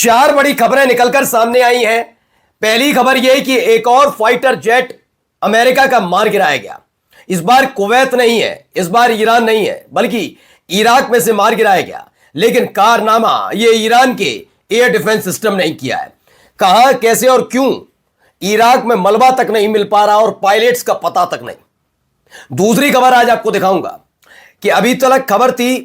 चार बड़ी खबरें निकलकर सामने आई हैं। पहली खबर यह कि एक और फाइटर जेट अमेरिका का मार गिराया गया। इस बार कुवैत नहीं है, इस बार ईरान नहीं है, बल्कि इराक में से मार गिराया गया। लेकिन कारनामा यह ईरान के एयर डिफेंस सिस्टम नहीं किया है। कहां, कैसे और क्यों, इराक में मलबा तक नहीं मिल पा रहा और पायलट्स का पता तक नहीं। दूसरी खबर आज आपको दिखाऊंगा कि अभी तक खबर थी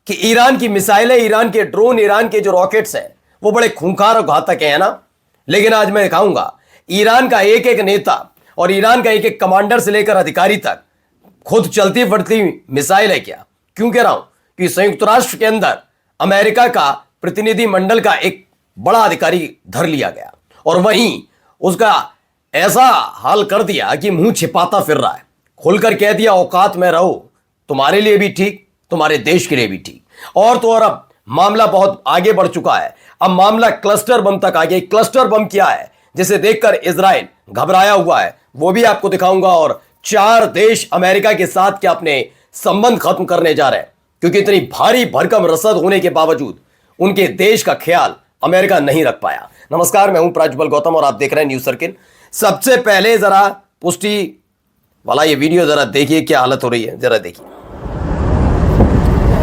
कि ईरान की मिसाइलें, ईरान के ड्रोन, ईरान के जो रॉकेट्स हैं वो बड़े खूंखार और घातक हैं ना। लेकिन आज मैं दिखाऊंगा ईरान का एक एक नेता और ईरान का एक एक कमांडर से लेकर अधिकारी तक खुद चलती बढ़ती मिसाइल है क्या। क्यों कह रहा हूं कि संयुक्त राष्ट्र के अंदर अमेरिका का प्रतिनिधि मंडल का एक बड़ा अधिकारी धर लिया गया और वहीं उसका ऐसा हाल कर दिया कि मुंह छिपाता फिर रहा है। खुलकर कह दिया औकात में रहो, तुम्हारे लिए भी ठीक, तुम्हारे देश के लिए भी ठीक। और तो और अब मामला बहुत आगे बढ़ चुका है। अब मामला क्लस्टर बम तक आ गया। क्लस्टर बम क्या है जिसे देखकर इजराइल घबराया हुआ है, वो भी आपको दिखाऊंगा। और चार देश अमेरिका के साथ क्या अपने संबंध खत्म करने जा रहे हैं, क्योंकि इतनी भारी भरकम रसद होने के बावजूद उनके देश का ख्याल अमेरिका नहीं रख पाया। नमस्कार, मैं हूं प्रज्वल गौतम और आप देख रहे हैं न्यूज सर्किल। सबसे पहले जरा पुष्टि वाला ये वीडियो जरा देखिए, क्या हालत हो रही है, जरा देखिए।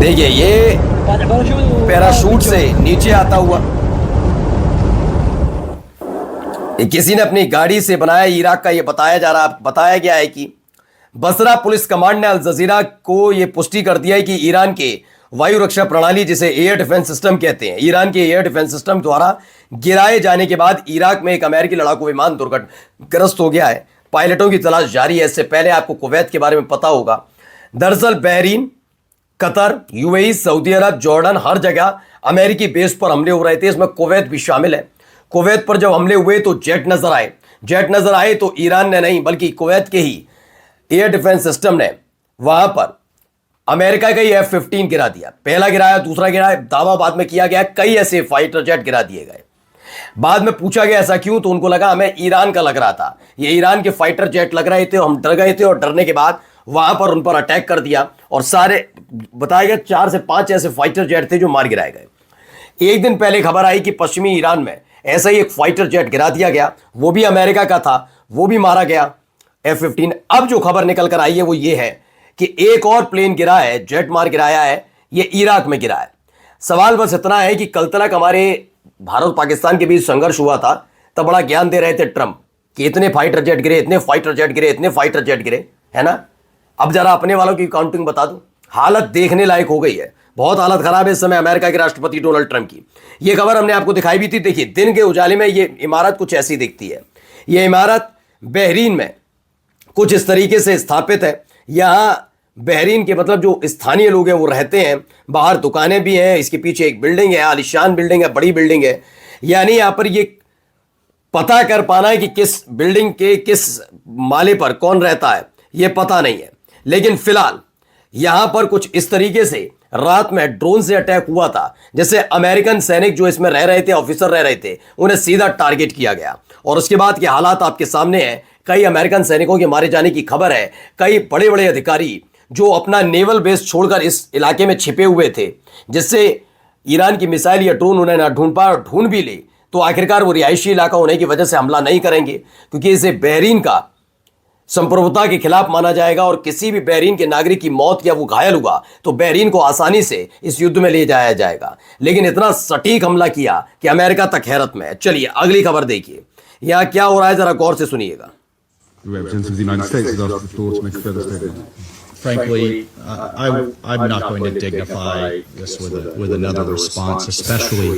देखिए ये पैराशूट से नीचे आता हुआ ये किसी ने अपनी गाड़ी से बनाया इराक का। ये बताया गया है कि बसरा पुलिस कमांड ने अल जजीरा को ये पुष्टि कर दिया है कि ईरान के वायु रक्षा प्रणाली, जिसे एयर डिफेंस सिस्टम कहते हैं, ईरान के एयर डिफेंस सिस्टम द्वारा गिराए जाने के बाद इराक में एक अमेरिकी लड़ाकू विमान दुर्घटनाग्रस्त हो गया है। पायलटों की तलाश जारी है। इससे पहले आपको कुवैत के बारे में पता होगा। दरअसल बहरीन, कतर, यूएई, सऊदी अरब, जॉर्डन, हर जगह अमेरिकी बेस पर हमले हो रहे थे। इसमें कुवैत भी शामिल है। कुवैत पर जब हमले हुए तो जेट नजर आए तो ईरान ने नहीं बल्कि कुवैत के ही एयर डिफेंस सिस्टम ने वहां पर अमेरिका का ही F-15 गिरा दिया। पहला गिराया, दूसरा गिराया, दावा बाद में किया गया कई ऐसे फाइटर जेट गिरा दिए गए। बाद में पूछा गया ऐसा क्यों, तो उनको लगा हमें ईरान का लग रहा था, ये ईरान के फाइटर जेट लग रहे थे। हम डर गए थे और डरने के बाद वहां पर उन पर अटैक कर दिया और सारे बताया गया 4 से 5 ऐसे फाइटर जेट थे जो मार गिराए गए। एक दिन पहले खबर आई कि पश्चिमी ईरान में ऐसा ही एक फाइटर जेट गिरा दिया गया, वो भी अमेरिका का था, वो भी मारा गया, F-15। अब जो खबर निकल कर आई है वो ये है कि एक और प्लेन गिरा है, जेट मार गिराया है, ये इराक में गिरा है। सवाल बस इतना है कि कल तक हमारे भारत पाकिस्तान के बीच संघर्ष हुआ था, तब बड़ा ज्ञान दे रहे थे ट्रंप कि इतने फाइटर जेट गिरे, इतने फाइटर जेट गिरे, इतने फाइटर जेट गिरे, है ना। अब जरा अपने वालों की काउंटिंग बता दूं, हालत देखने लायक हो गई है। बहुत हालत खराब है इस समय अमेरिका के राष्ट्रपति डोनाल्ड ट्रंप की। यह खबर हमने आपको दिखाई भी थी। देखिए दिन के उजाले में ये इमारत कुछ ऐसी दिखती है। यह इमारत बहरीन में कुछ इस तरीके से स्थापित है। यहां बहरीन के मतलब जो स्थानीय लोग हैं वो रहते हैं। बाहर दुकानें भी हैं, इसके पीछे एक बिल्डिंग है, आलीशान बिल्डिंग है, बड़ी बिल्डिंग है। यानी यहां पर ये पता कर पाना है कि किस बिल्डिंग के किस माले पर कौन रहता है ये पता नहीं है। लेकिन फिलहाल यहां पर कुछ इस तरीके से रात में ड्रोन से अटैक हुआ था, जैसे अमेरिकन सैनिक जो इसमें रह रहे थे, ऑफिसर रह रहे थे, उन्हें सीधा टारगेट किया गया। और उसके बाद के हालात आपके सामने हैं। कई अमेरिकन सैनिकों के मारे जाने की खबर है। कई बड़े बड़े अधिकारी जो अपना नेवल बेस छोड़कर इस इलाके में छिपे हुए थे, जिससे ईरान की मिसाइल या ड्रोन उन्हें ना ढूंढ पाए, और ढूंढ भी ले तो आखिरकार वो रिहायशी इलाका होने की वजह से हमला नहीं करेंगे, क्योंकि इसे बहरीन का संप्रभुता के खिलाफ माना जाएगा। और किसी भी बहरीन के नागरिक की मौत या वो घायल हुआ तो बहरीन को आसानी से इस युद्ध में ले जाया जाएगा। लेकिन इतना सटीक हमला किया कि अमेरिका तक हैरत में है। चलिए अगली खबर देखिए, यहां क्या हो रहा है, जरा गौर से सुनिएगा। Frankly, I'm not going to dignify this with another response, especially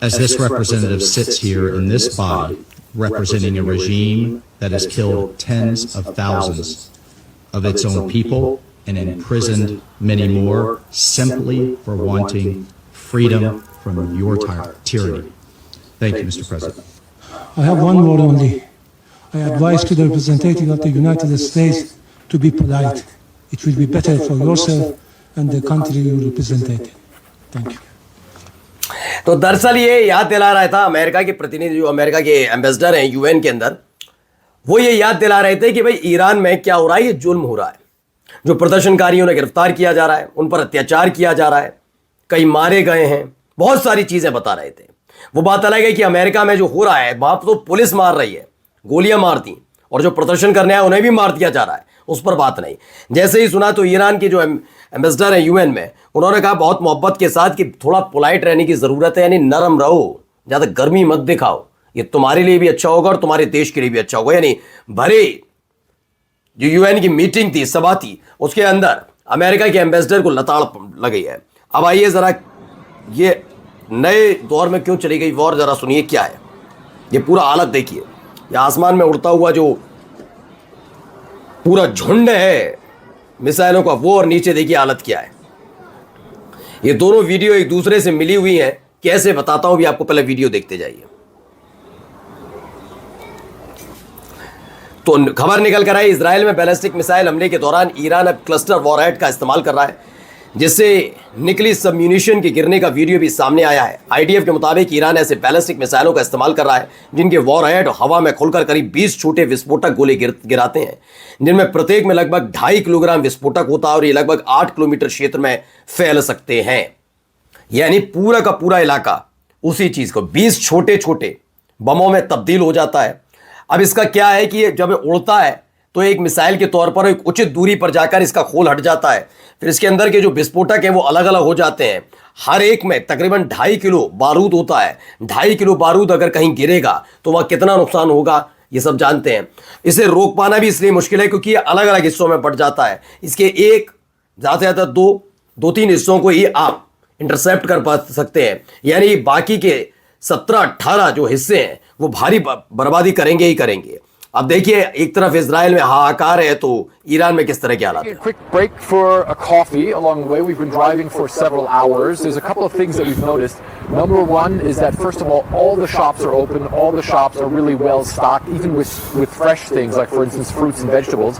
as this representative sits here in this body representing a regime that has killed tens of thousands of its own people and imprisoned many more simply for wanting freedom from your tyranny. Thank you, Mr. President. I have one word only. I advise to the representative of the United States to be polite. It will be better for yourself and the country you represented. Thank you. तो दरअसल ये याद दिला रहा था America के प्रतिनिधि, जो अमेरिका के एम्बेसडर हैं यूएन के अंदर, वो ये याद दिला रहे थे कि भाई ईरान में क्या हो रहा है, ये जुल्म हो रहा है, जो प्रदर्शनकारियों ने गिरफ्तार किया जा रहा है, उन पर अत्याचार किया जा रहा है, कई मारे गए हैं, बहुत सारी चीजें बता रहे थे। वो बात अलग है कि अमेरिका में जो हो रहा है वहां तो पुलिस मार रही है, गोलियां मार दी, और जो प्रदर्शन करने आए उन्हें भी मार दिया जा रहा है, उस पर बात नहीं। जैसे ही सुना तो ईरान के जो एम्बेसडर है यूएन में, उन्होंने कहा बहुत मोहब्बत के साथ कि थोड़ा पोलाइट रहने की जरूरत है, यानी नरम रहो, ज्यादा गर्मी मत दिखाओ, ये तुम्हारे लिए भी अच्छा होगा और तुम्हारे देश के लिए भी अच्छा होगा। यानी भरे जो यूएन की मीटिंग थी, सभा थी, उसके अंदर अमेरिका के एम्बेसडर को लताड़ लगी है। अब आइए जरा ये नए दौर में क्यों चली गई वॉर, जरा सुनिए क्या है ये पूरा हालत। देखिए ये आसमान में उड़ता हुआ जो पूरा झुंड है मिसाइलों का, वो, और नीचे देखिए हालत क्या है। ये दोनों वीडियो एक दूसरे से मिली हुई हैं, कैसे बताता हूं भी आपको, पहले वीडियो देखते जाइए। तो खबर निकल कर आई, इजराइल में बैलिस्टिक मिसाइल हमले के दौरान ईरान अब क्लस्टर वॉरहेड का इस्तेमाल कर रहा है, जिससे निकली सब म्यूनिशन के गिरने का वीडियो भी सामने आया है। आईडीएफ के मुताबिक ईरान ऐसे बैलिस्टिक मिसाइलों का इस्तेमाल कर रहा है जिनके वॉरहेड हवा में खुलकर करीब 20 छोटे विस्फोटक गोले गिराते हैं, जिनमें प्रत्येक में लगभग 2.5 किलोग्राम विस्फोटक होता है और ये लगभग 8 किलोमीटर क्षेत्र में फैल सकते हैं। यानी पूरा का पूरा इलाका उसी चीज को 20 छोटे छोटे बमों में तब्दील हो जाता है। अब इसका क्या है कि जब उड़ता है तो एक मिसाइल के तौर पर एक उचित दूरी पर जाकर इसका खोल हट जाता है, फिर इसके अंदर के जो विस्फोटक हैं वो अलग अलग हो जाते हैं। हर एक में तकरीबन 2.5 किलो बारूद होता है। 2.5 किलो बारूद अगर कहीं गिरेगा तो वह कितना नुकसान होगा ये सब जानते हैं। इसे रोक पाना भी इसलिए मुश्किल है क्योंकि ये अलग अलग हिस्सों में बढ़ जाता है। इसके एक ज़्यादा से ज़्यादा दो तीन हिस्सों को ही आप इंटरसेप्ट कर पा सकते हैं, यानी बाकी के 17-18 जो हिस्से हैं वो भारी बर्बादी करेंगे ही करेंगे। अब देखिए एक तरफ इजराइल में हाहाकार है तो ईरान में किस तरह के हालात A हैं। quick break for a coffee along the way. We've been driving for several hours. There's a couple of things that we've noticed. Number one is that first of all the shops are open. All the shops are really well stocked, even with fresh things like, for instance, fruits and vegetables.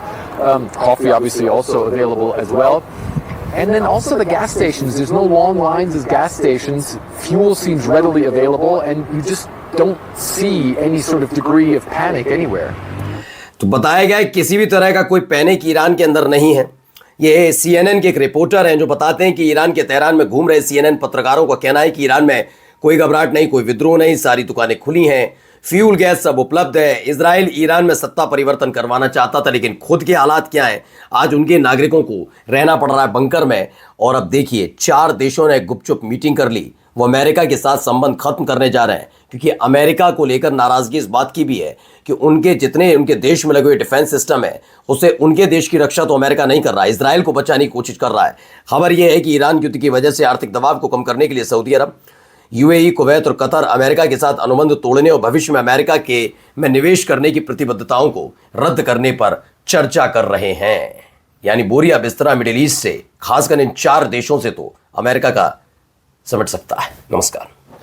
Coffee obviously also available as well. And then also the gas stations. There's no long lines as gas stations. Fuel seems readily available, and you just don't see any sort of degree of panic anywhere. तो बताया गया है किसी भी तरह का कोई panic Iran के अंदर नहीं है। ये CNN के एक रिपोर्टर हैं जो बताते हैं कि ईरान के तेहरान में घूम रहे CNN पत्रकारों का कहना है कि ईरान में कोई घबराहट नहीं, कोई विद्रोह नहीं, सारी दुकानें खुली हैं, फ्यूल गैस सब उपलब्ध है। इजराइल ईरान में सत्ता परिवर्तन करवाना चाहता था, लेकिन खुद के हालात क्या हैं, आज उनके नागरिकों को रहना पड़ रहा है बंकर में। और अब देखिए 4 देशों ने गुपचुप मीटिंग कर ली, वो अमेरिका के साथ संबंध खत्म करने जा रहे हैं, क्योंकि अमेरिका को लेकर नाराजगी इस बात की भी है कि उनके जितने उनके देश में लगे हुए डिफेंस सिस्टम है उससे उनके देश की रक्षा तो अमेरिका नहीं कर रहा है, इजराइल को बचाने की कोशिश कर रहा है। खबर यह है कि ईरान युद्ध की वजह से आर्थिक दबाव को कम करने के लिए सऊदी अरब, यूएई, कुवैत और कतर अमेरिका के साथ अनुबंध तोड़ने और भविष्य में अमेरिका के में निवेश करने की प्रतिबद्धताओं को रद्द करने पर चर्चा कर रहे हैं। यानी बोरिया बिस्तरा मिडिल ईस्ट से, खासकर इन 4 देशों से तो अमेरिका का समझ सकता है। नमस्कार।